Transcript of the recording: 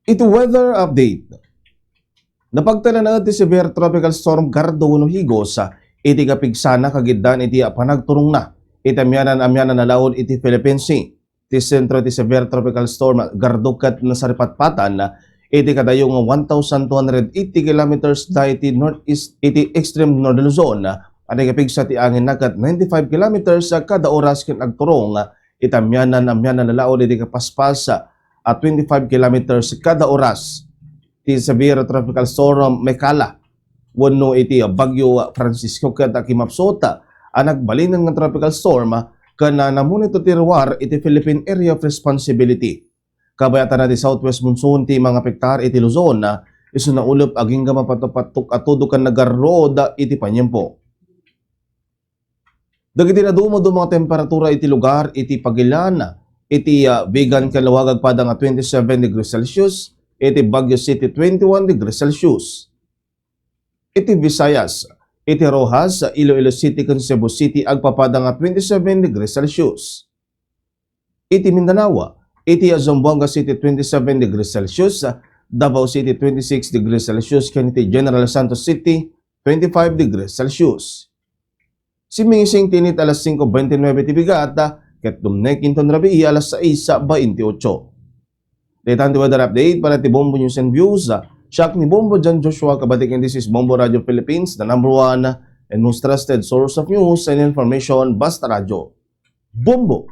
Ito weather update. Napagtala na iti severe tropical storm Gardo no Higos iti kapigsana kagiddan iti panagturong na. Iti amyanan na laon iti Philippine Sea. Iti sentro iti severe tropical storm Gardo kat nasaripatpatan iti kadayong 1,280 kilometers da iti northeast iti extreme northern zone. At kapigsa ti angin nakat 95 kilometers kada oras kin agturong iti amyanan na laon iti kapaspas at 25 kilometers kada oras. Iti severe tropical storm Mekala. Wano iti Bagyo Francisco kada kimapsota ang nagbalinan ng tropical storm kana namunito tirwar iti Philippine Area of Responsibility. Kabayatan na ti southwest monsoon ti mga pektar iti Luzon iso na ulop aging gamapatopatok at tudukan nagaroda iti panyempo. Dagiti na dumo mga temperatura iti lugar iti Pagilana iti Bigan Kalawag padang 27 degrees Celsius, iti Baguio City 21 degrees Celsius. Iti Visayas, iti Rojas, Iloilo City, Cebu City agpapadang 27 degrees Celsius. Iti Mindanao, iti Zamboanga City 27 degrees Celsius, Davao City 26 degrees Celsius, kaniti General Santos City 25 degrees Celsius. Simising tinit alas 5:29 tibigata, ket dumnek inton rabi alas 6:28. Daytan ti weather update para ti Bombo News and Views. Siya ni Bombo John Joshua Kabatik, and this is Bombo Radio Philippines, the #1 and most trusted source of news and information, basta radyo. Bombo!